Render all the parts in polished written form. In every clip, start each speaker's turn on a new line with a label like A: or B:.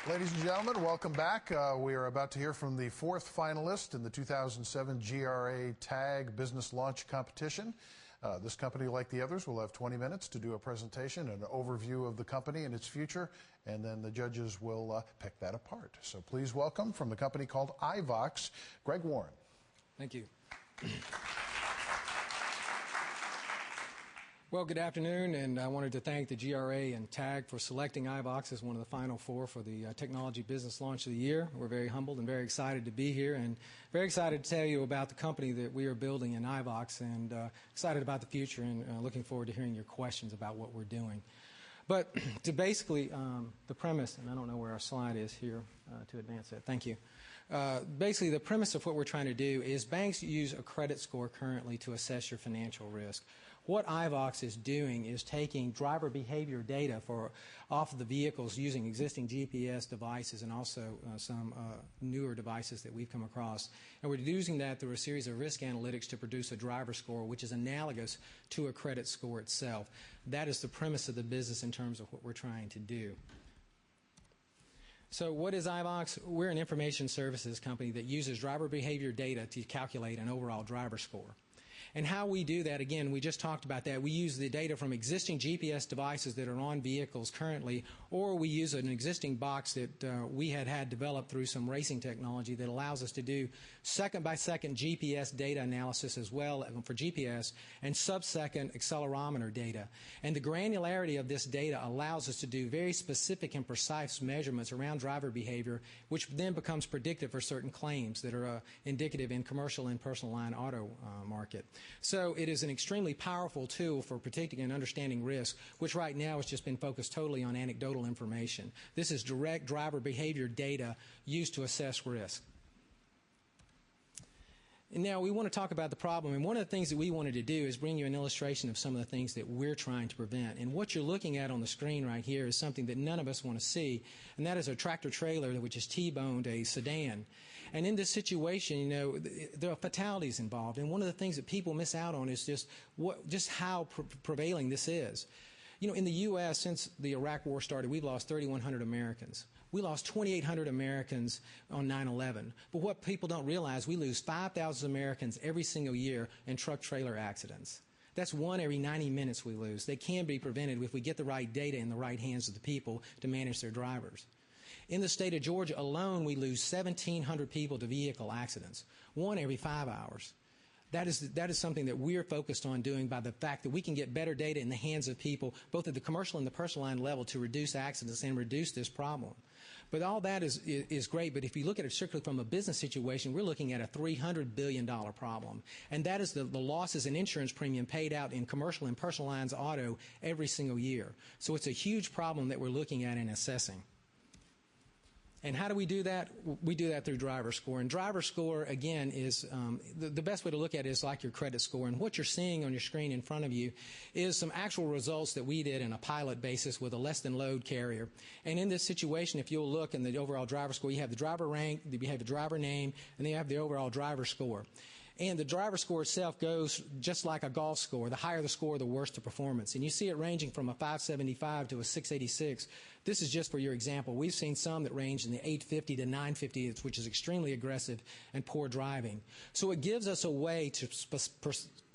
A: Ladies and gentlemen, welcome back. We are about to hear from the fourth finalist in the 2007 GRA Tag Business Launch Competition. This company, like the others, will have 20 minutes to do a presentation, an overview of the company and its future, and then the judges will pick that apart. So please welcome, from the company called IVOX, Greg Warren.
B: Thank you. Well, good afternoon, and I wanted to thank the GRA and TAG for selecting IVOX as one of the final four for the Technology Business Launch of the Year. We're very humbled and very excited to be here, and very excited to tell you about the company that we are building in IVOX, and excited about the future, and looking forward to hearing your questions about what we're doing. But to basically, the premise, and I don't know where our slide is here to advance it. Thank you. Basically, the premise of what we're trying to do is banks use a credit score currently to assess your financial risk. What IVOX is doing is taking driver behavior data off of the vehicles using existing GPS devices and also some newer devices that we've come across. And we're using that through a series of risk analytics to produce a driver score, which is analogous to a credit score itself. That is the premise of the business in terms of what we're trying to do. So what is IVOX? We're an information services company that uses driver behavior data to calculate an overall driver score. And how we do that, again, we just talked about that. We use the data from existing GPS devices that are on vehicles currently, or we use an existing box that we had developed through some racing technology that allows us to do second-by-second GPS data analysis as well for GPS, and sub-second accelerometer data. And the granularity of this data allows us to do very specific and precise measurements around driver behavior, which then becomes predictive for certain claims that are indicative in commercial and personal line auto market. So it is an extremely powerful tool for predicting and understanding risk, which right now has just been focused totally on anecdotal information. This is direct driver behavior data used to assess risk. And now we want to talk about the problem, and one of the things that we wanted to do is bring you an illustration of some of the things that we're trying to prevent. And what you're looking at on the screen right here is something that none of us want to see, and that is a tractor-trailer which has T-boned a sedan. And in this situation, you know, there are fatalities involved, and one of the things that people miss out on is just how prevailing this is. You know, in the U.S., since the Iraq War started, we've lost 3,100 Americans. We lost 2,800 Americans on 9/11. But what people don't realize, we lose 5,000 Americans every single year in truck-trailer accidents. That's one every 90 minutes we lose. They can be prevented if we get the right data in the right hands of the people to manage their drivers. In the state of Georgia alone, we lose 1,700 people to vehicle accidents, one every 5 hours. That is something that we're focused on doing by the fact that we can get better data in the hands of people, both at the commercial and the personal line level, to reduce accidents and reduce this problem. But all that is great, but if you look at it strictly from a business situation, we're looking at a $300 billion problem. And that is the losses in insurance premium paid out in commercial and personal lines auto every single year. So it's a huge problem that we're looking at and assessing. And how do we do that? We do that through driver score. And driver score, again, is the best way to look at it is like your credit score. And what you're seeing on your screen in front of you is some actual results that we did in a pilot basis with a less-than-load carrier. And in this situation, if you'll look in the overall driver score, you have the driver rank, you have the driver name, and then you have the overall driver score. And the driver score itself goes just like a golf score. The higher the score, the worse the performance. And you see it ranging from a 575 to a 686. This is just for your example. We've seen some that range in the 850 to 950, which is extremely aggressive and poor driving. So it gives us a way to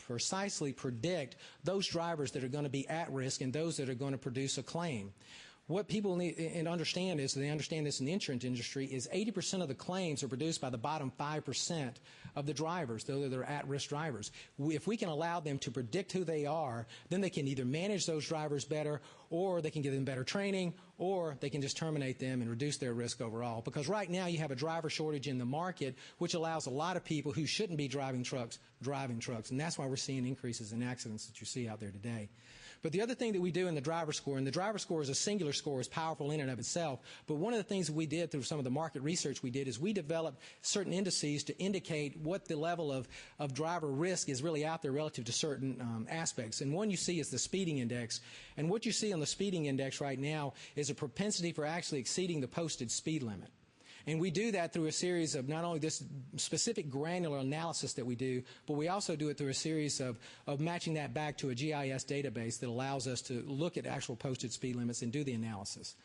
B: precisely predict those drivers that are going to be at risk and those that are going to produce a claim. What people need to understand is, they understand this in the insurance industry, is 80% of the claims are produced by the bottom 5% of the drivers, though they're at-risk drivers. If we can allow them to predict who they are, then they can either manage those drivers better, or they can give them better training, or they can just terminate them and reduce their risk overall. Because right now you have a driver shortage in the market, which allows a lot of people who shouldn't be driving trucks. And that's why we're seeing increases in accidents that you see out there today. But the other thing that we do in the driver score, and the driver score is a singular score, is powerful in and of itself, but one of the things that we did through some of the market research we did is we developed certain indices to indicate what the level of driver risk is really out there relative to certain aspects. And one you see is the speeding index. And what you see on the speeding index right now is a propensity for actually exceeding the posted speed limit. And we do that through a series of not only this specific granular analysis that we do, but we also do it through a series of matching that back to a GIS database that allows us to look at actual posted speed limits and do the analysis.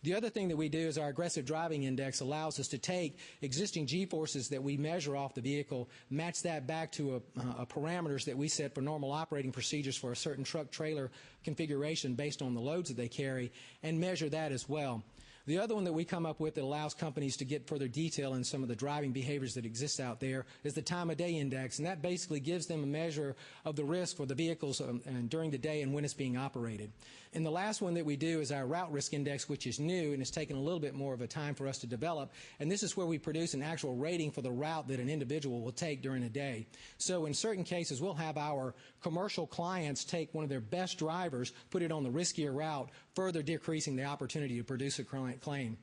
B: The other thing that we do is our aggressive driving index allows us to take existing G-forces that we measure off the vehicle, match that back to a parameters that we set for normal operating procedures for a certain truck trailer configuration based on the loads that they carry, and measure that as well. The other one that we come up with that allows companies to get further detail in some of the driving behaviors that exist out there is the time of day index, and that basically gives them a measure of the risk for the vehicles and during the day and when it's being operated. And the last one that we do is our route risk index, which is new and it's taken a little bit more of a time for us to develop, and this is where we produce an actual rating for the route that an individual will take during a day. So in certain cases, we'll have our commercial clients take one of their best drivers, put it on the riskier route, further decreasing the opportunity to produce a claim,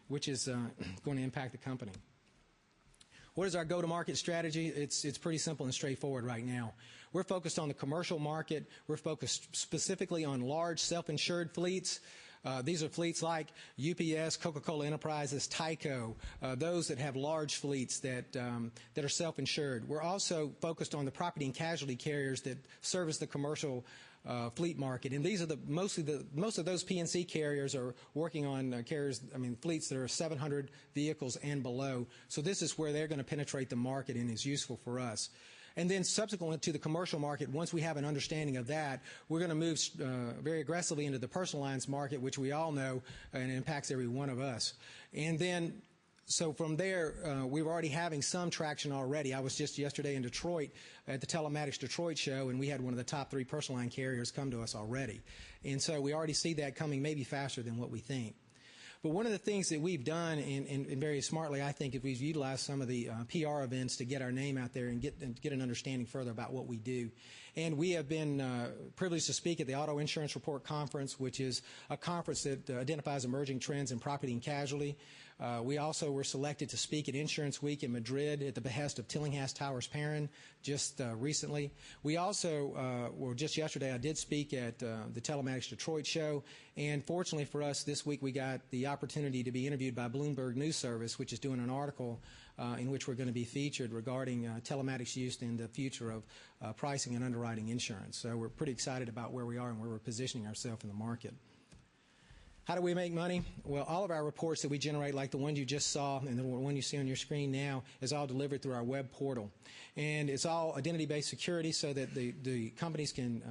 B: which is going to impact the company. What is our go-to-market strategy? It's pretty simple and straightforward right now. We're focused on the commercial market. We're focused specifically on large self-insured fleets. These are fleets like UPS, Coca-Cola Enterprises, Tyco, those that have large fleets that are self-insured. We're also focused on the property and casualty carriers that service the commercial fleet market, and these are most of those P&C carriers are working on fleets that are 700 vehicles and below. So this is where they're going to penetrate the market and is useful for us. And then subsequent to the commercial market, once we have an understanding of that, we're going to move very aggressively into the personal lines market, which we all know and it impacts every one of us. And then so from there, we were already having some traction already. I was just yesterday in Detroit at the Telematics Detroit show, and we had one of the top 3 personal line carriers come to us already. And so we already see that coming maybe faster than what we think. But one of the things that we've done, and very smartly, I think, is we've utilized some of the PR events to get our name out there and get an understanding further about what we do. And we have been privileged to speak at the Auto Insurance Report Conference, which is a conference that identifies emerging trends in property and casualty. We also were selected to speak at Insurance Week in Madrid at the behest of Tillinghast Towers Perrin just recently. We also, just yesterday, I did speak at the Telematics Detroit show, and fortunately for us, this week we got the opportunity to be interviewed by Bloomberg News Service, which is doing an article in which we're going to be featured regarding telematics use in the future of pricing and underwriting insurance. So we're pretty excited about where we are and where we're positioning ourselves in the market. How do we make money? Well, all of our reports that we generate, like the one you just saw and the one you see on your screen now, is all delivered through our web portal. And it's all identity-based security so that the companies can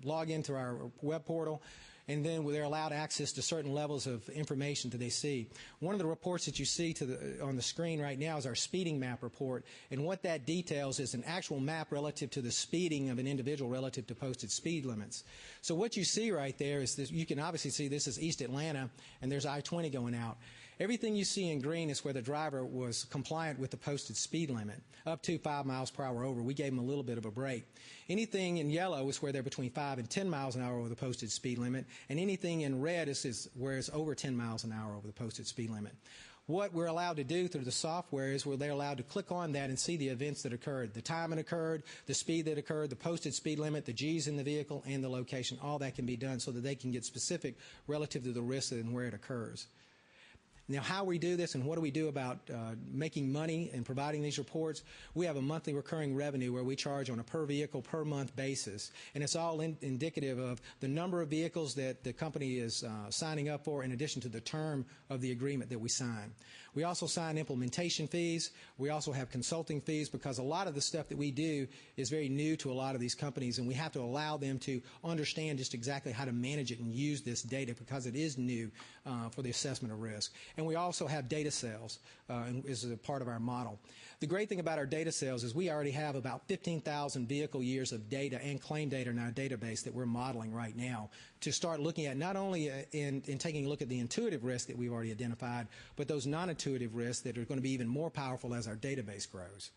B: log into our web portal, and then they're allowed access to certain levels of information that they see. One of the reports that you see on the screen right now is our speeding map report, and what that details is an actual map relative to the speeding of an individual relative to posted speed limits. So what you see right there is this. You can obviously see this is East Atlanta, and there's I-20 going out. Everything you see in green is where the driver was compliant with the posted speed limit, up to 5 miles per hour over. We gave them a little bit of a break. Anything in yellow is where they're between 5 and 10 miles an hour over the posted speed limit, and anything in red is where it's over 10 miles an hour over the posted speed limit. What we're allowed to do through the software is they're allowed to click on that and see the events that occurred, the time it occurred, the speed that occurred, the posted speed limit, the G's in the vehicle, and the location. All that can be done so that they can get specific relative to the risk and where it occurs. Now, how we do this and what do we do about making money and providing these reports? We have a monthly recurring revenue where we charge on a per vehicle, per month basis. And it's all indicative of the number of vehicles that the company is signing up for in addition to the term of the agreement that we sign. We also sign implementation fees. We also have consulting fees because a lot of the stuff that we do is very new to a lot of these companies, and we have to allow them to understand just exactly how to manage it and use this data because it is new for the assessment of risk. And we also have data sales as a part of our model. The great thing about our data sales is we already have about 15,000 vehicle years of data and claim data in our database that we're modeling right now to start looking at not only in taking a look at the intuitive risk that we've already identified, but those non-intuitive risks that are going to be even more powerful as our database grows.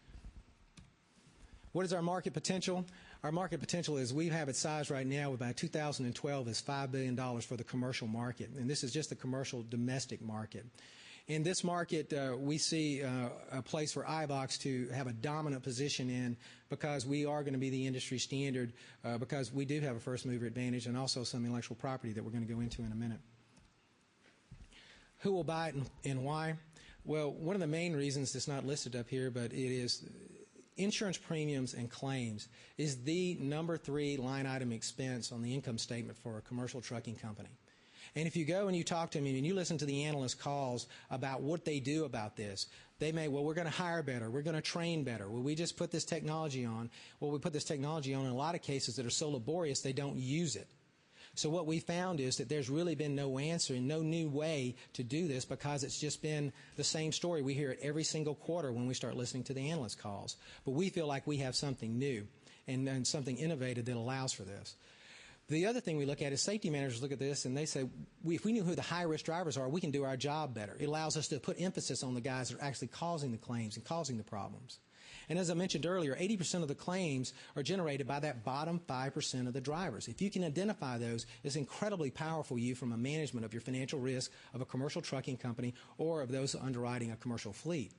B: What is our market potential? Our market potential is we have it sized right now by 2012 as $5 billion for the commercial market, and this is just the commercial domestic market. In this market, we see a place for IVOX to have a dominant position in because we are going to be the industry standard because we do have a first mover advantage and also some intellectual property that we're going to go into in a minute. Who will buy it and why? Well, one of the main reasons that's not listed up here, but it is insurance premiums and claims is the number 3 line item expense on the income statement for a commercial trucking company. And if you go and you talk to them and you listen to the analyst calls about what they do about this, they may, well, we're going to hire better, we're going to train better. Well, we just put this technology on. Well, we put this technology on in a lot of cases that are so laborious they don't use it. So what we found is that there's really been no answer and no new way to do this, because it's just been the same story. We hear it every single quarter when we start listening to the analyst calls. But we feel like we have something new and something innovative that allows for this. The other thing we look at is safety managers look at this and they say, if we knew who the high-risk drivers are, we can do our job better. It allows us to put emphasis on the guys that are actually causing the claims and causing the problems. And as I mentioned earlier, 80% of the claims are generated by that bottom 5% of the drivers. If you can identify those, it's incredibly powerful you from a management of your financial risk of a commercial trucking company or of those underwriting a commercial fleet.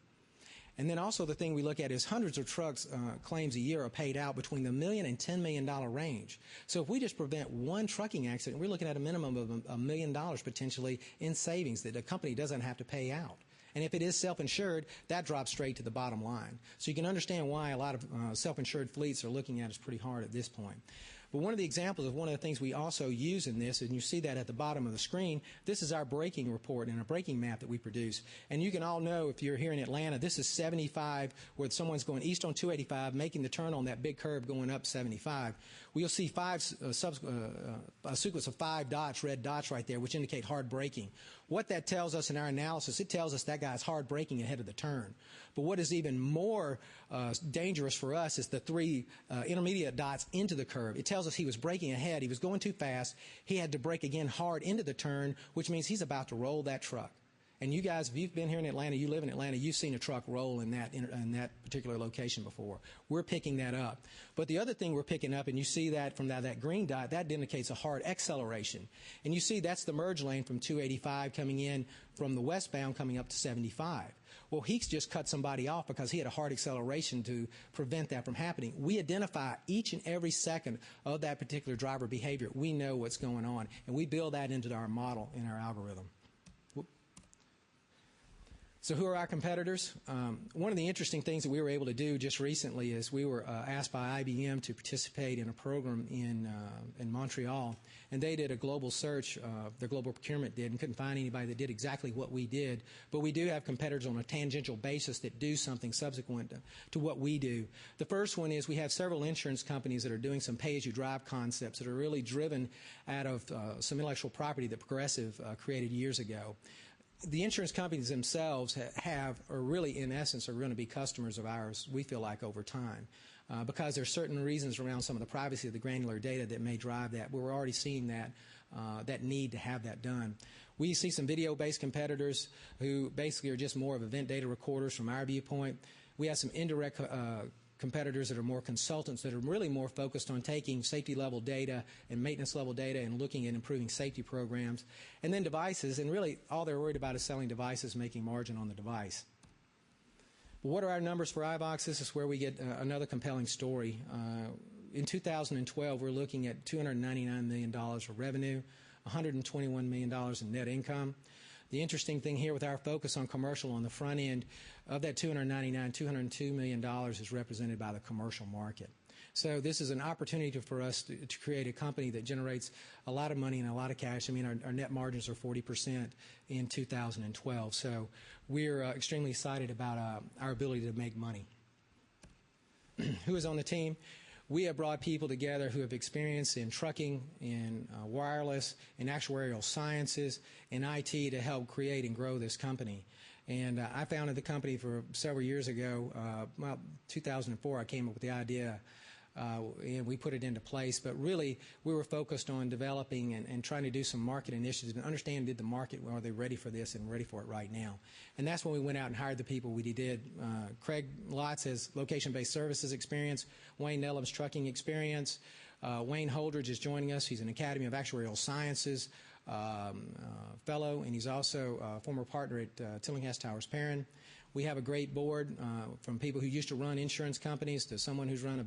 B: And then also the thing we look at is hundreds of trucks claims a year are paid out between the $1 million and $10 million range. So if we just prevent one trucking accident, we're looking at a minimum of $1 million potentially in savings that a company doesn't have to pay out. And if it is self-insured, that drops straight to the bottom line. So you can understand why a lot of self-insured fleets are looking at us pretty hard at this point. But one of the examples of one of the things we also use in this, and you see that at the bottom of the screen, this is our braking report and a braking map that we produce. And you can all know, if you're here in Atlanta, this is 75, where someone's going east on 285, making the turn on that big curve going up 75. We'll see a sequence of 5 dots, red dots right there, which indicate hard braking. What that tells us in our analysis, it tells us that guy's hard braking ahead of the turn. But what is even more dangerous for us is the 3 intermediate dots into the curve. It tells us he was braking ahead, he was going too fast, he had to brake again hard into the turn, which means he's about to roll that truck. And you guys, if you've been here in Atlanta, you live in Atlanta, you've seen a truck roll in that particular location before. We're picking that up. But the other thing we're picking up, and you see that from that green dot, that indicates a hard acceleration. And you see that's the merge lane from 285 coming in from the westbound coming up to 75. Well, he just cut somebody off because he had a hard acceleration to prevent that from happening. We identify each and every second of that particular driver behavior. We know what's going on, and we build that into our model in our algorithm. So who are our competitors? One of the interesting things that we were able to do just recently is we were asked by IBM to participate in a program in Montreal, and they did a global search, their global procurement did, and couldn't find anybody that did exactly what we did. But we do have competitors on a tangential basis that do something subsequent to what we do. The first one is we have several insurance companies that are doing some pay-as-you-drive concepts that are really driven out of some intellectual property that Progressive created years ago. The insurance companies themselves are really, in essence, are going to be customers of ours, we feel like, over time. Because there are certain reasons around some of the privacy of the granular data that may drive that. We're already seeing that need to have that done. We see some video-based competitors who basically are just more of event data recorders from our viewpoint. We have some indirect competitors that are more consultants that are really more focused on taking safety level data and maintenance level data and looking at improving safety programs. And then devices, and really all they're worried about is selling devices, making margin on the device. But what are our numbers for IVOX? This is where we get another compelling story. In 2012, we're looking at $299 million of revenue, $121 million in net income. The interesting thing here with our focus on commercial on the front end, of that $202 million is represented by the commercial market. So this is an opportunity for us to create a company that generates a lot of money and a lot of cash. I mean, our net margins are 40% in 2012. So we're extremely excited about our ability to make money. Who is on the team? We have brought people together who have experience in trucking, in wireless, in actuarial sciences, in IT to help create and grow this company. And I founded the company for several years ago. Well, 2004, I came up with the idea, and we put it into place. But really, we were focused on developing and trying to do some market initiatives and understand, did the market, are they ready for this and ready for it right now? And that's when we went out and hired the people we did. Craig Lotz has location-based services experience. Wayne Nellam's trucking experience. Wayne Holdridge is joining us. He's an Academy of Actuarial Sciences fellow, and he's also a former partner at Tillinghast Towers Perrin. We have a great board from people who used to run insurance companies to someone who's run a $1.5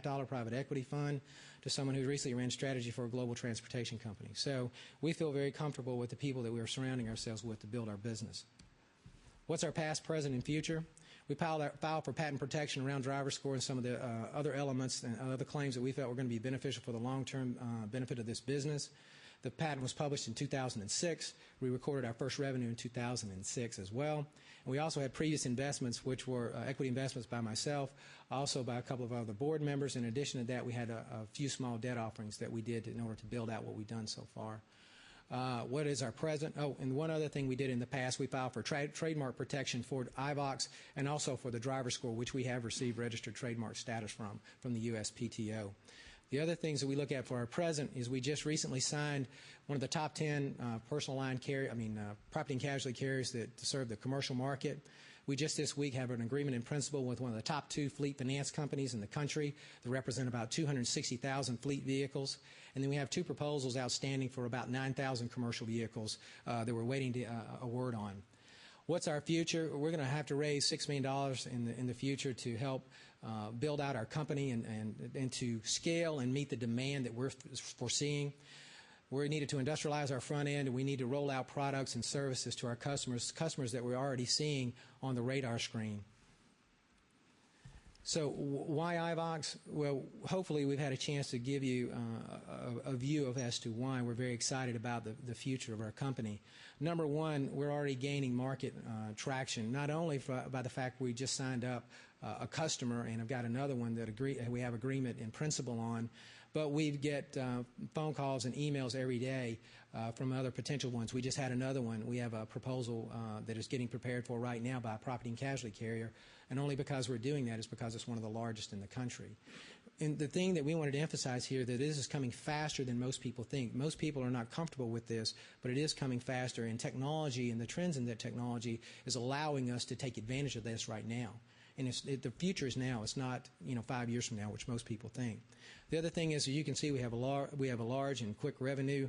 B: billion private equity fund to someone who recently ran strategy for a global transportation company. So we feel very comfortable with the people that we are surrounding ourselves with to build our business. What's our past, present, and future? We filed for patent protection around driver score and some of the other elements and other claims that we felt were going to be beneficial for the long-term benefit of this business. The patent was published in 2006. We recorded our first revenue in 2006 as well. And we also had previous investments, which were equity investments by myself, also by a couple of other board members. In addition to that, we had a few small debt offerings that we did in order to build out what we've done so far. What is our present? Oh, and one other thing we did in the past, we filed for trademark protection for IVOX and also for the driver score, which we have received registered trademark status from the USPTO. The other things that we look at for our present is we just recently signed one of the top 10 personal line property and casualty carriers that serve the commercial market. We just this week have an agreement in principle with one of the top 2 fleet finance companies in the country that represent about 260,000 fleet vehicles. And then we have 2 proposals outstanding for about 9,000 commercial vehicles that we're waiting to award on. What's our future? We're going to have to raise $6 million in the future to help build out our company and to scale and meet the demand that we're foreseeing. We needed to industrialize our front end, and we need to roll out products and services to our customers that we're already seeing on the radar screen. So why IVOX? Well, hopefully we've had a chance to give you a view as to why we're very excited about the future of our company. Number one, we're already gaining market traction, not only by the fact we just signed up a customer and have got another one that we have agreement in principle on, but we get phone calls and emails every day from other potential ones. We just had another one. We have a proposal that is getting prepared for right now by a property and casualty carrier, and only because we're doing that is because it's one of the largest in the country. And the thing that we wanted to emphasize here, that this is coming faster than most people think. Most people are not comfortable with this, but it is coming faster, and technology and the trends in that technology is allowing us to take advantage of this right now. And the future is now. It's not 5 years from now, which most people think. The other thing is, as you can see, we have a large and quick revenue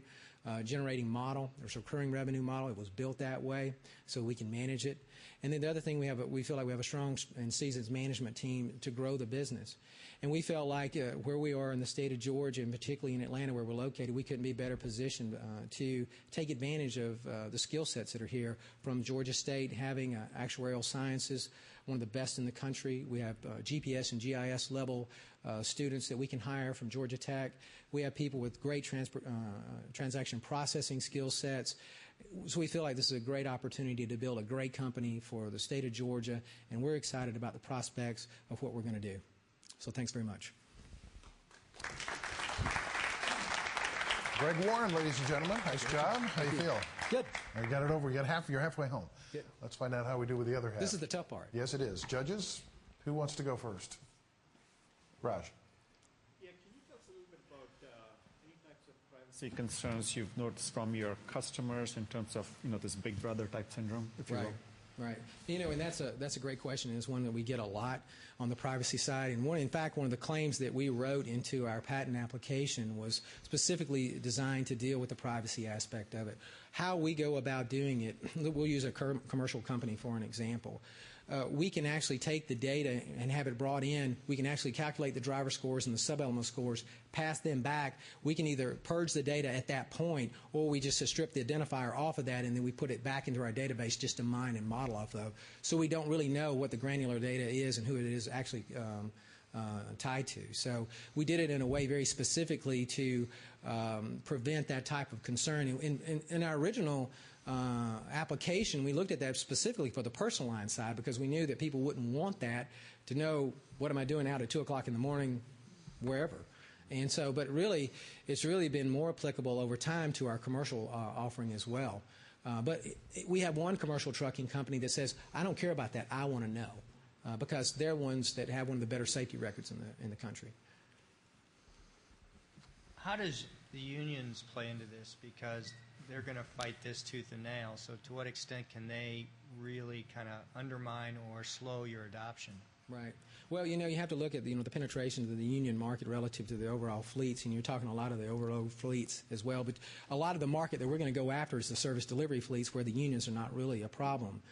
B: generating model. There's a recurring revenue model. It was built that way so we can manage it. And then the other thing we feel like we have a strong and seasoned management team to grow the business. And we felt like where we are in the state of Georgia, and particularly in Atlanta where we're located, we couldn't be better positioned to take advantage of the skill sets that are here from Georgia State, having actuarial sciences, one of the best in the country. We have GPS and GIS level students that we can hire from Georgia Tech. We have people with great transaction processing skill sets. So we feel like this is a great opportunity to build a great company for the state of Georgia, and we're excited about the prospects of what we're going to do. So thanks very much.
A: Greg Warren, ladies and gentlemen. Nice job. How you feel?
B: Good.
A: You got it over. You're halfway home.
B: Good.
A: Let's find out how we do with the other half.
B: This is the tough part.
A: Yes, it is. Judges, who wants to go first? Raj.
C: Yeah, can you tell us a little bit about any types of privacy concerns you've noticed from your customers in terms of this Big Brother type syndrome, if you will?
B: Right. And that's a great question, and it's one that we get a lot on the privacy side. And in fact, one of the claims that we wrote into our patent application was specifically designed to deal with the privacy aspect of it. How we go about doing it, we'll use a commercial company for an example. We can actually take the data and have it brought in. We can actually calculate the driver scores and the sub-element scores, pass them back. We can either purge the data at that point, or we just strip the identifier off of that, and then we put it back into our database just to mine and model off of. So we don't really know what the granular data is and who it is actually tied to. So we did it in a way very specifically to prevent that type of concern. In our original application, we looked at that specifically for the personal line side because we knew that people wouldn't want that to know what am I doing out at 2 o'clock in the morning wherever. And so, but really, it's really been more applicable over time to our commercial offering as well. But we have one commercial trucking company that says, I don't care about that, I want to know. Because they're ones that have one of the better safety records in the country.
D: How does the unions play into this? Because they're going to fight this tooth and nail. So to what extent can they really kind of undermine or slow your adoption?
B: Right. Well, you have to look at the penetration of the union market relative to the overall fleets, and you're talking a lot of the overall fleets as well. But a lot of the market that we're going to go after is the service delivery fleets, where the unions are not really a problem.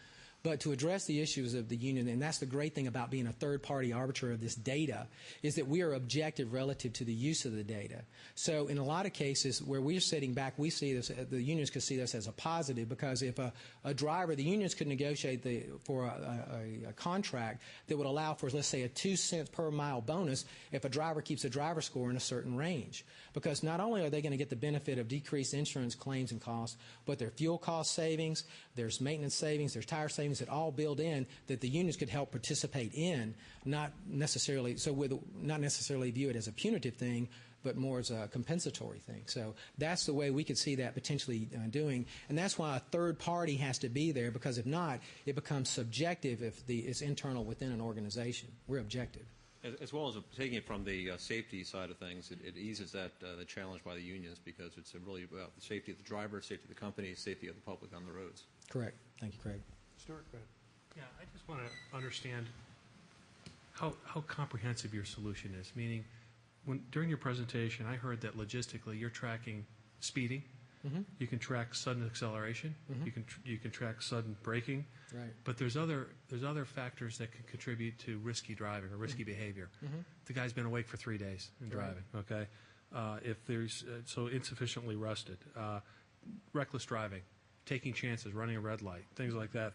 B: But to address the issues of the union, and that's the great thing about being a third-party arbiter of this data, is that we are objective relative to the use of the data. So in a lot of cases where we're sitting back, we see this, the unions could see this as a positive, because if a driver, the unions could negotiate for a contract that would allow for, let's say, a 2 cents per mile bonus if a driver keeps a driver score in a certain range. Because not only are they going to get the benefit of decreased insurance claims and costs, but their fuel cost savings, there's maintenance savings, there's tire savings that all build in that the unions could help participate in, not necessarily view it as a punitive thing, but more as a compensatory thing. So that's the way we could see that potentially doing, and that's why a third party has to be there, because if not, it becomes subjective if it's internal within an organization. We're objective.
E: As well as taking it from the safety side of things, it eases that the challenge by the unions, because it's really about the safety of the driver, safety of the company, safety of the public on the roads.
B: Correct. Thank you, Craig.
A: Stuart, go ahead.
F: Yeah, I just want to understand how comprehensive your solution is. Meaning, during your presentation, I heard that logistically you're tracking speeding. Mm-hmm. You can track sudden acceleration. Mm-hmm. You can track sudden braking.
B: Right.
F: But there's other factors that can contribute to risky driving or risky mm-hmm. behavior. Mm-hmm. The guy's been awake for 3 days and driving. Right. Okay. If there's so insufficiently rested, reckless driving, taking chances, running a red light, things like that.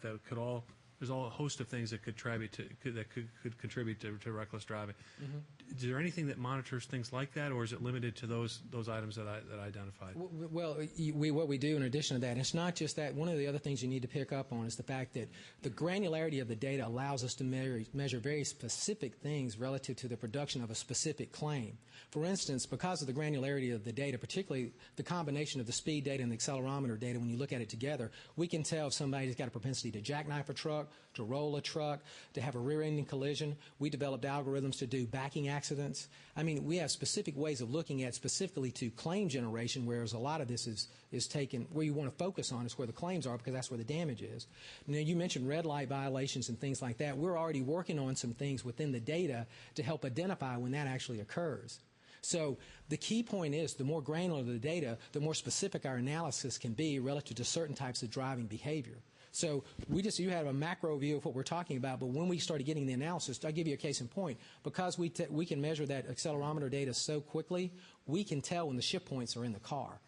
F: There's a host of things that could contribute to reckless driving. Mm-hmm. Is there anything that monitors things like that, or is it limited to those items that I identified?
B: Well, what we do in addition to that, it's not just that. One of the other things you need to pick up on is the fact that the granularity of the data allows us to measure very specific things relative to the production of a specific claim. For instance, because of the granularity of the data, particularly the combination of the speed data and the accelerometer data, when you look at it together, we can tell if somebody's got a propensity to jackknife a truck, to roll a truck, to have a rear-ending collision. We developed algorithms to do backing accidents. I mean, we have specific ways of looking at specifically to claim generation, whereas a lot of this is taken, where you want to focus on is where the claims are, because that's where the damage is. Now, you mentioned red light violations and things like that. We're already working on some things within the data to help identify when that actually occurs. So the key point is the more granular the data, the more specific our analysis can be relative to certain types of driving behavior. So you have a macro view of what we're talking about, but when we started getting the analysis, I'll give you a case in point. Because we can measure that accelerometer data so quickly, we can tell when the shift points are in the car.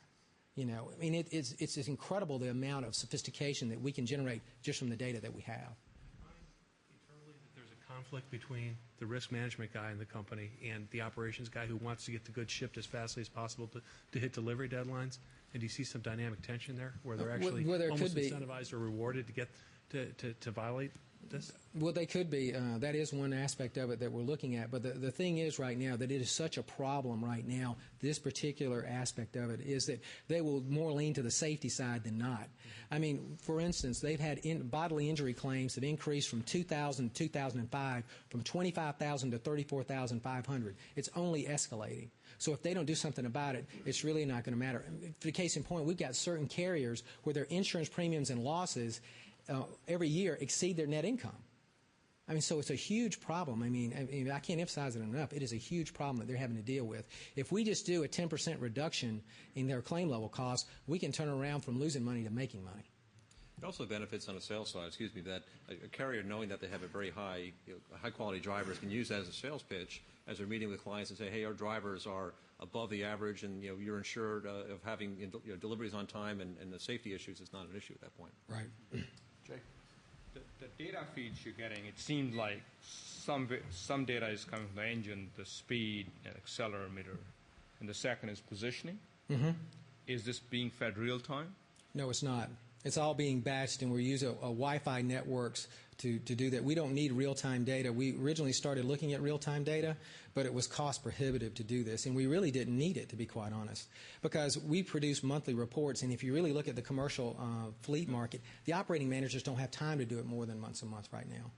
B: You know, I mean, it's incredible the amount of sophistication that we can generate just from the data that we have.
F: Internally, that there's a conflict between the risk management guy in the company and the operations guy who wants to get the goods shipped as fastly as possible to hit delivery deadlines? And do you see some dynamic tension there, where they're actually almost incentivized or rewarded to get to violate this?
B: Well, they could be. That is one aspect of it that we're looking at. But the thing is right now that it is such a problem right now, this particular aspect of it, is that they will more lean to the safety side than not. Mm-hmm. I mean, for instance, they've had bodily injury claims have increased from 2000 to 2005 from 25,000 to 34,500. It's only escalating. So if they don't do something about it, it's really not going to matter. For the case in point, we've got certain carriers where their insurance premiums and losses every year exceed their net income. I mean, so it's a huge problem. I mean, I can't emphasize it enough. It is a huge problem that they're having to deal with. If we just do a 10% reduction in their claim level costs, we can turn around from losing money to making money.
E: It also benefits on the sales side, that a carrier, knowing that they have a very high-quality drivers, can use that as a sales pitch as they're meeting with clients and say, hey, our drivers are above the average, and you're insured of having deliveries on time, and the safety issues is not an issue at that point.
B: Right.
A: Jay?
G: The data feeds you're getting, it seems like some data is coming from the engine, the speed and accelerometer, and the second is positioning. Mm-hmm. Is this being fed real time?
B: No, it's not. It's all being batched, and we're using Wi-Fi networks to do that. We don't need real-time data. We originally started looking at real-time data, but it was cost prohibitive to do this, and we really didn't need it, to be quite honest, because we produce monthly reports, and if you really look at the commercial fleet market, the operating managers don't have time to do it more than once a month right now.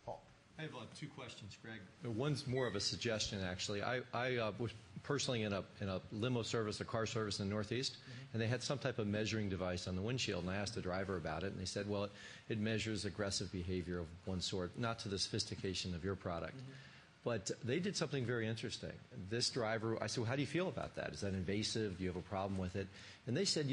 A: Paul?
H: I have two questions, Greg. One's more of a suggestion, actually. I was personally in a limo service, a car service in the Northeast, and they had some type of measuring device on the windshield, and I asked the driver about it, and they said, well, it measures aggressive behavior of one sort, not to the sophistication of your product. Mm-hmm. But they did something very interesting. This driver, I said, well, how do you feel about that? Is that invasive? Do you have a problem with it? And they said,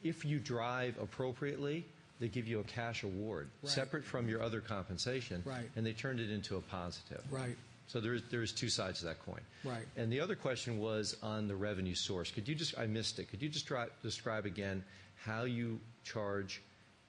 H: if you drive appropriately, they give you a cash award separate from your other compensation, and they turned it into a positive.
B: Right.
H: So there's two sides to that coin.
B: Right.
H: And the other question was on the revenue source. Could you just, I missed it, could you just describe again how you charge,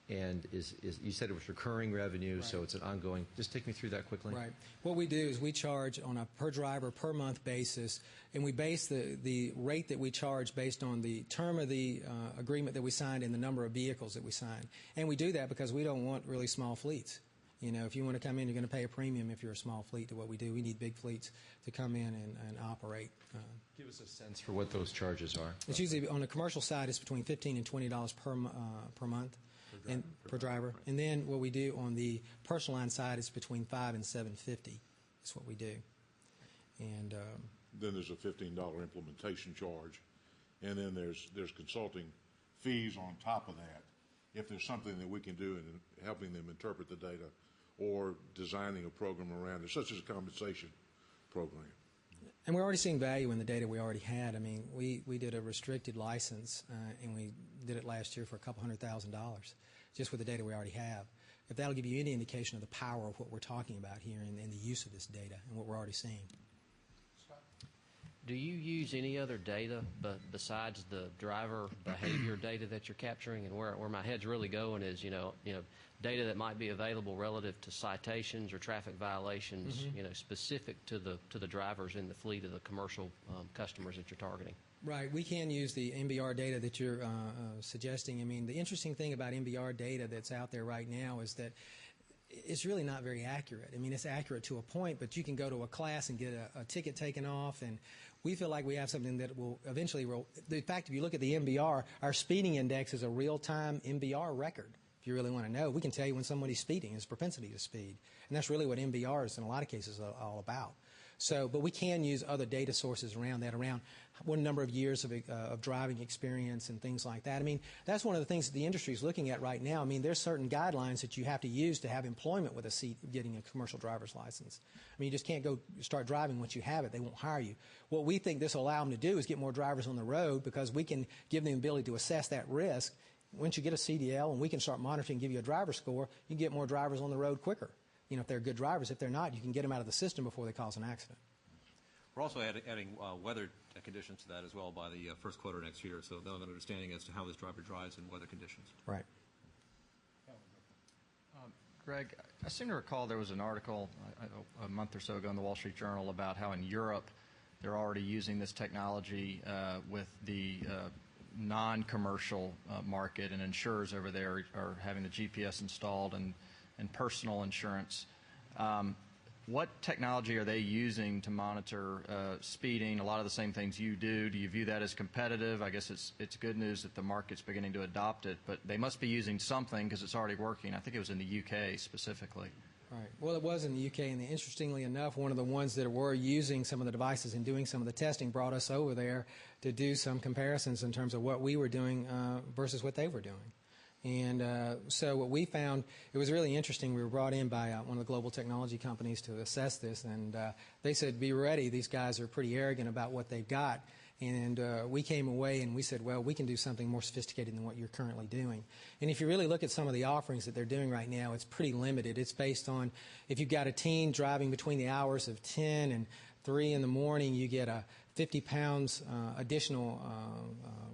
H: and you said it was recurring revenue, so it's an ongoing, just take me through that quickly.
B: Right. What we do is we charge on a per driver, per month basis, and we base the rate that we charge based on the term of the agreement that we signed and the number of vehicles that we signed. And we do that because we don't want really small fleets. You know, if you want to come in, you're going to pay a premium if you're a small fleet to what we do. We need big fleets to come in and operate.
H: Give us a sense for what those charges are.
B: It's usually, on the commercial side, it's between $15 and $20 per month. Per driver. And then what we do on the personal line side is between $5 and $7.50 is what we do. And
I: then there's a $15 implementation charge, and then there's consulting fees on top of that if there's something that we can do in helping them interpret the data or designing a program around it, such as a compensation program.
B: And we're already seeing value in the data we already had. I mean, we did a restricted license, and we did it last year for a couple $100,000 just with the data we already have. If that'll give you any indication of the power of what we're talking about here and the use of this data and what we're already seeing.
J: Do you use any other data besides the driver behavior data that you're capturing? And where my head's really going is, you know, data that might be available relative to citations or traffic violations, you know, specific to the drivers in the fleet of the commercial customers that you're targeting.
B: Right. We can use the MBR data that you're suggesting. I mean, the interesting thing about MBR data that's out there right now is that it's really not very accurate. I mean, it's accurate to a point, but you can go to a class and get a ticket taken off, and we feel like we have something that will eventually in fact, if you look at the MBR, our speeding index is a real-time MBR record. If you really want to know, we can tell you when somebody's speeding, his propensity to speed. And that's really what MBR is in a lot of cases all about. So, but we can use other data sources around that, around what number of years of driving experience and things like that. I mean, that's one of the things that the industry is looking at right now. I mean, there's certain guidelines that you have to use to have employment with a seat getting a commercial driver's license. I mean, you just can't go start driving once you have it. They won't hire you. What we think this will allow them to do is get more drivers on the road, because we can give them the ability to assess that risk. Once you get a CDL and we can start monitoring and give you a driver score, you can get more drivers on the road quicker. You know, if they're good drivers. If they're not, you can get them out of the system before they cause an accident.
E: We're also adding weather conditions to that as well by the first quarter next year, so they'll have an understanding as to how this driver drives in weather conditions.
B: Right.
K: Greg, I seem to recall there was an article a month or so ago in the Wall Street Journal about how in Europe they're already using this technology with the non-commercial market, and insurers over there are having the GPS installed and personal insurance. What technology are they using to monitor speeding? A lot of the same things you do. Do you view that as competitive? I guess it's good news that the market's beginning to adopt it, but they must be using something because it's already working. I think it was in the UK specifically.
B: Right. Well, it was in the UK, and interestingly enough, one of the ones that were using some of the devices and doing some of the testing brought us over there to do some comparisons in terms of what we were doing versus what they were doing. And so what we found, it was really interesting. We were brought in by one of the global technology companies to assess this, and they said, be ready. These guys are pretty arrogant about what they've got. And we came away and we said, well, we can do something more sophisticated than what you're currently doing. And if you really look at some of the offerings that they're doing right now, it's pretty limited. It's based on, if you've got a teen driving between the hours of 10 and 3 in the morning, you get a 50 pounds additional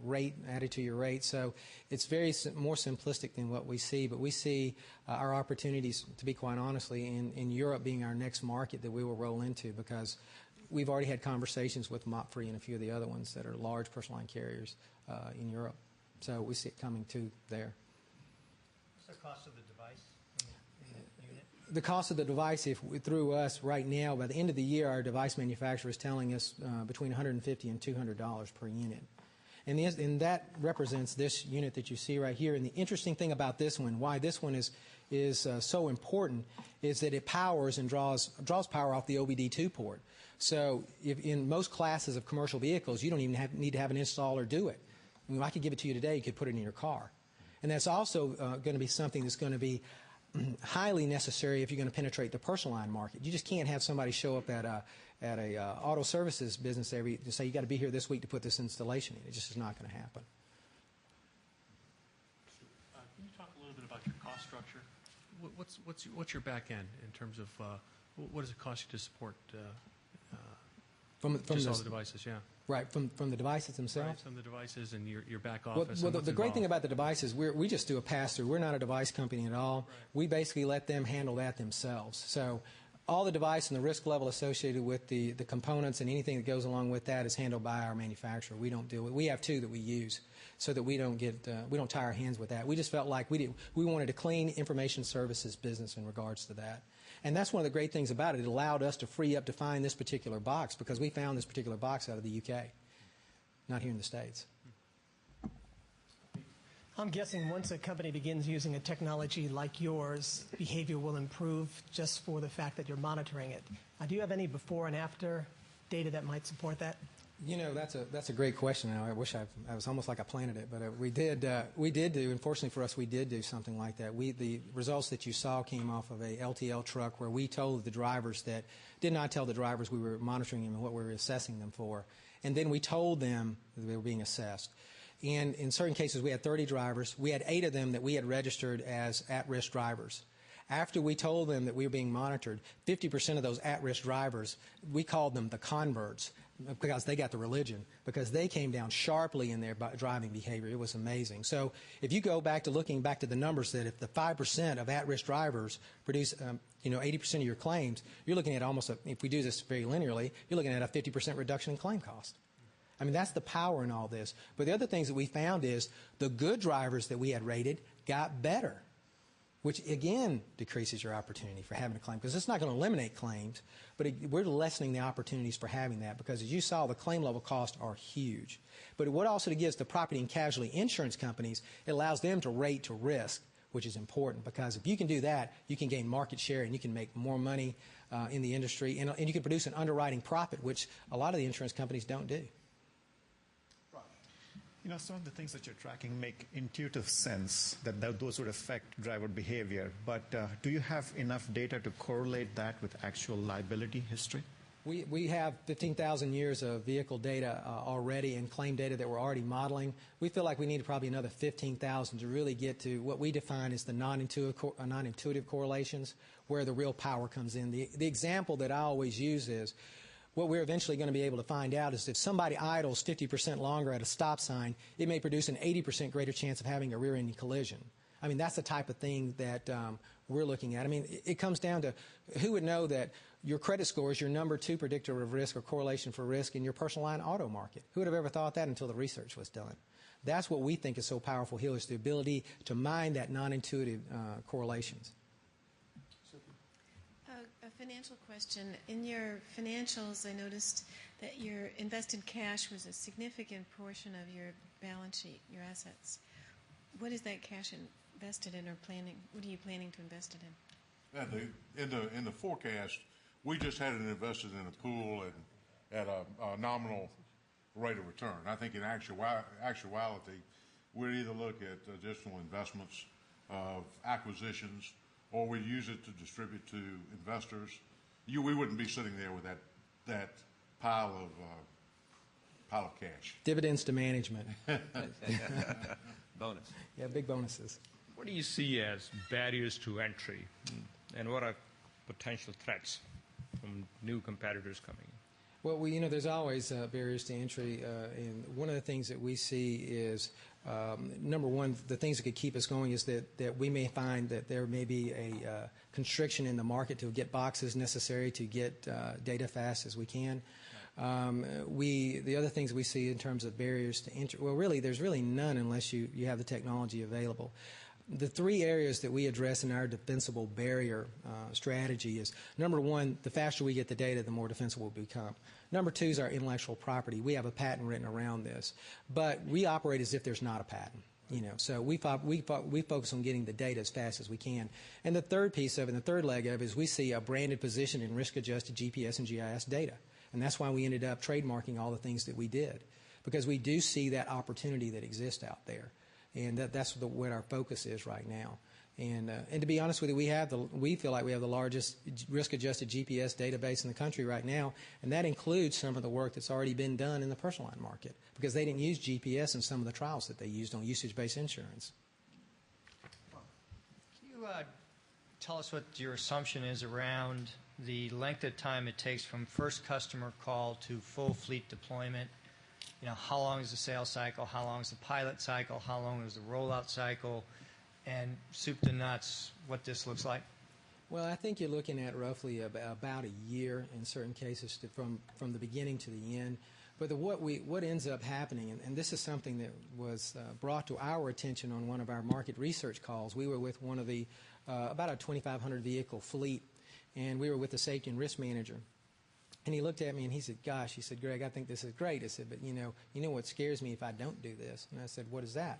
B: rate added to your rate. So it's very more simplistic than what we see. But we see our opportunities, to be quite honestly, in Europe being our next market that we will roll into, because we've already had conversations with Mopfree and a few of the other ones that are large personal line carriers in Europe. So we see it coming to there.
D: What's the cost of the device?
B: The cost of the device, through us right now, by the end of the year, our device manufacturer is telling us between $150 and $200 per unit. And that represents this unit that you see right here. And the interesting thing about this one, why this one is so important, is that it powers and draws power off the OBD2 port. So in most classes of commercial vehicles, you don't even need to have an installer do it. I mean, I could give it to you today. You could put it in your car. And that's also going to be something that's going to be highly necessary if you're going to penetrate the personal line market. You just can't have somebody show up at a auto services business to say, you got to be here this week to put this installation in. It just is not going to happen.
F: Can you talk a little bit about your infrastructure, what's your back end in terms of what does it cost you to support
B: from
F: just all
B: the
F: the devices? Yeah.
B: Right, from the devices themselves?
F: Right, from the devices and your back office.
B: Well, the great thing about the devices, we just do a pass-through. We're not a device company at all. Right. We basically let them handle that themselves. So all the device and the risk level associated with the components and anything that goes along with that is handled by our manufacturer. We don't deal with. We have two that we use so that we don't tie our hands with that. We just felt like we wanted a clean information services business in regards to that. And that's one of the great things about it. It allowed us to free up to find this particular box because we found this particular box out of the UK, not here in the States.
L: I'm guessing once a company begins using a technology like yours, behavior will improve just for the fact that you're monitoring it. Do you have any before and after data that might support that?
B: You know, that's a great question. I wish I was almost like I planted it, but we did do. Unfortunately for us, we did do something like that. The results that you saw came off of a LTL truck where we told the drivers that did not tell the drivers we were monitoring them and what we were assessing them for, and then we told them that they were being assessed. And in certain cases, we had 30 drivers. We had 8 of them that we had registered as at-risk drivers. After we told them that we were being monitored, 50% of those at-risk drivers, we called them the converts because they got the religion, because they came down sharply in their driving behavior. It was amazing. So if you go back to looking back to the numbers that if the 5% of at-risk drivers produce 80% of your claims, you're looking at almost, if we do this very linearly, you're looking at a 50% reduction in claim cost. I mean, that's the power in all this. But the other things that we found is the good drivers that we had rated got better, which, again, decreases your opportunity for having a claim, because it's not going to eliminate claims, but we're lessening the opportunities for having that, because as you saw, the claim level costs are huge. But what also gives the property and casualty insurance companies, it allows them to rate to risk, which is important, because if you can do that, you can gain market share and you can make more money in the industry, and you can produce an underwriting profit, which a lot of the insurance companies don't do.
C: You know, some of the things that you're tracking make intuitive sense that those would affect driver behavior. But do you have enough data to correlate that with actual liability history?
B: We have 15,000 years of vehicle data already and claim data that we're already modeling. We feel like we need probably another 15,000 to really get to what we define as the non-intuitive correlations, where the real power comes in. The example that I always use is, what we're eventually going to be able to find out is if somebody idles 50% longer at a stop sign, it may produce an 80% greater chance of having a rear-ending collision. I mean, that's the type of thing that we're looking at. I mean, it comes down to who would know that your credit score is your number 2 predictor of risk or correlation for risk in your personal line auto market. Who would have ever thought that until the research was done? That's what we think is so powerful here, is the ability to mine that non-intuitive correlations.
M: A financial question. In your financials, I noticed that your invested cash was a significant portion of your balance sheet, your assets. What is that cash invested in, or planning? What are you planning to invest it in?
I: In the forecast, we just had it invested in a pool at a nominal rate of return. I think in actuality, we'd either look at additional investments of acquisitions, or we use it to distribute to investors. We wouldn't be sitting there with that pile of cash.
B: Dividends to management.
E: Bonus.
B: Yeah, big bonuses.
G: What do you see as barriers to entry, and what are potential threats from new competitors coming in?
B: Well, there's always barriers to entry, and one of the things that we see is, number one, the things that could keep us going is that we may find that there may be a constriction in the market to get boxes necessary to get data fast as we can. The other things we see in terms of barriers to entry, well, really, there's really none unless you have the technology available. The 3 areas that we address in our defensible barrier strategy is, number one, the faster we get the data, the more defensible we become. Number 2 is our intellectual property. We have a patent written around this, but we operate as if there's not a patent. So we focus on getting the data as fast as we can. And the third piece of it, and the third leg of it, is we see a branded position in risk-adjusted GPS and GIS data. And that's why we ended up trademarking all the things that we did, because we do see that opportunity that exists out there. And that's what our focus is right now. And to be honest with you, we feel like we have the largest risk-adjusted GPS database in the country right now, and that includes some of the work that's already been done in the personal line market, because they didn't use GPS in some of the trials that they used on usage-based insurance.
C: Can you
D: tell us what your assumption is around the length of time it takes from first customer call to full fleet deployment? You know, how long is the sales cycle? How long is the pilot cycle? How long is the rollout cycle? And soup to nuts, what this looks like?
B: Well, I think you're looking at roughly about a year in certain cases from the beginning to the end. But what ends up happening, and this is something that was brought to our attention on one of our market research calls. We were with one of the about a 2,500 vehicle fleet, and we were with the safety and risk manager. And he looked at me and he said, "Gosh," he said, "Greg, I think this is great." I said, "But you know what scares me if I don't do this?" And I said, "What is that?"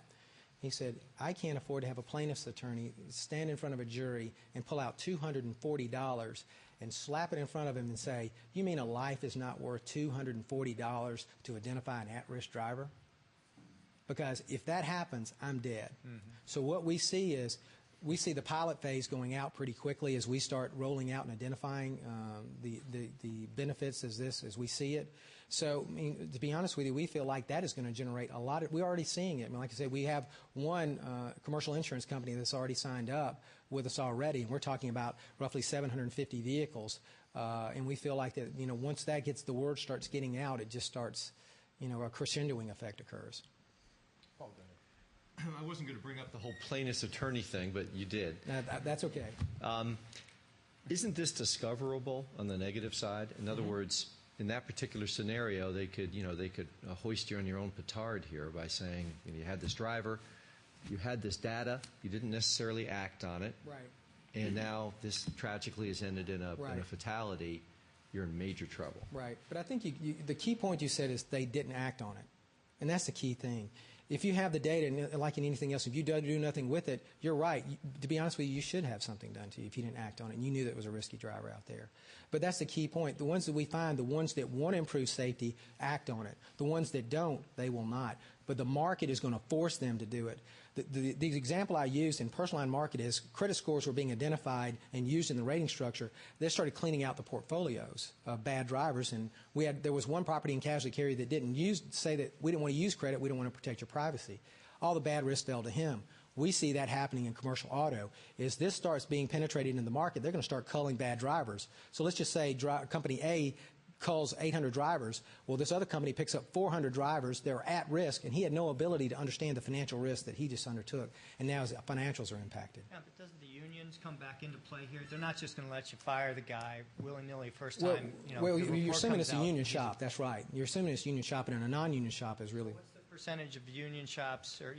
B: He said, "I can't afford to have a plaintiff's attorney stand in front of a jury and pull out $240 and slap it in front of him and say, 'You mean a life is not worth $240 to identify an at-risk driver?' Because if that happens, I'm dead." Mm-hmm. So what we see is we see the pilot phase going out pretty quickly as we start rolling out and identifying the benefits as we see it. So, I mean, to be honest with you, we feel like that is going to generate a lot of, we're already seeing it. I mean, like I said, we have one commercial insurance company that's already signed up with us already, and we're talking about roughly 750 vehicles. And we feel like that, once that gets, the word starts getting out, it just starts, a crescendoing effect occurs.
H: I wasn't going to bring up the whole plaintiff's attorney thing, but you did.
B: That's okay.
H: Isn't this discoverable on the negative side? In other words, in that particular scenario, they could hoist you on your own petard here by saying, you had this driver, you had this data, you didn't necessarily act on it,
B: right?
H: And now this tragically has ended in a fatality. You're in major trouble.
B: Right. But I think the key point you said is they didn't act on it, and that's the key thing. If you have the data, and like in anything else, if you do nothing with it, you're right. To be honest with you, you should have something done to you if you didn't act on it and you knew that it was a risky driver out there. But that's the key point. The ones that we find, the ones that want to improve safety, act on it. The ones that don't, they will not. But the market is going to force them to do it. The example I used in personal line market is credit scores were being identified and used in the rating structure. They started cleaning out the portfolios of bad drivers, and there was one property and casualty carrier that didn't say that we didn't want to use credit, we don't want to protect your privacy. All the bad risk fell to him. We see that happening in commercial auto. As this starts being penetrated in the market, they're going to start culling bad drivers. So let's just say company A calls 800 drivers. Well, this other company picks up 400 drivers. They're at risk, and he had no ability to understand the financial risk that he just undertook, and now his financials are impacted.
D: Yeah, but doesn't the unions come back into play here? They're not just going to let you fire the guy willy-nilly first time.
B: Well, you're assuming it's a union shop. That's right. You're assuming it's union shop, and a non-union shop is really.
D: What's the percentage of union shops, or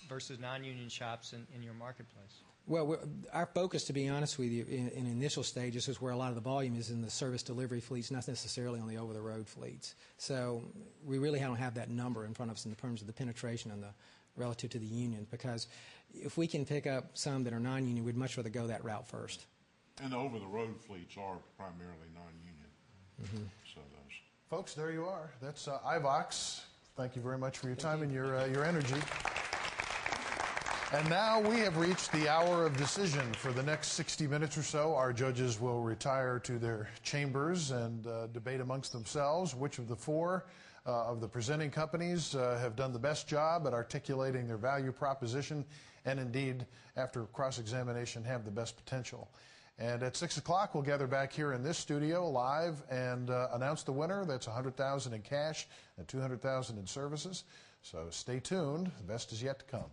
D: versus non-union shops in your marketplace?
B: Well, our focus, to be honest with you, in initial stages is where a lot of the volume is in the service delivery fleets, not necessarily on the over-the-road fleets. So we really don't have that number in front of us in terms of the penetration and relative to the union, because if we can pick up some that are non-union, we'd much rather go that route first.
I: And the over-the-road fleets are primarily non-union.
A: Mm-hmm. So those folks, there you are. That's IVOX. Thank you very much for your time and your energy. And now we have reached the hour of decision. For the next 60 minutes or so, our judges will retire to their chambers and debate amongst themselves which of the four of the presenting companies have done the best job at articulating their value proposition and indeed, after cross-examination, have the best potential. And at 6 o'clock, we'll gather back here in this studio live and announce the winner. That's $100,000 in cash and $200,000 in services. So stay tuned. The best is yet to come.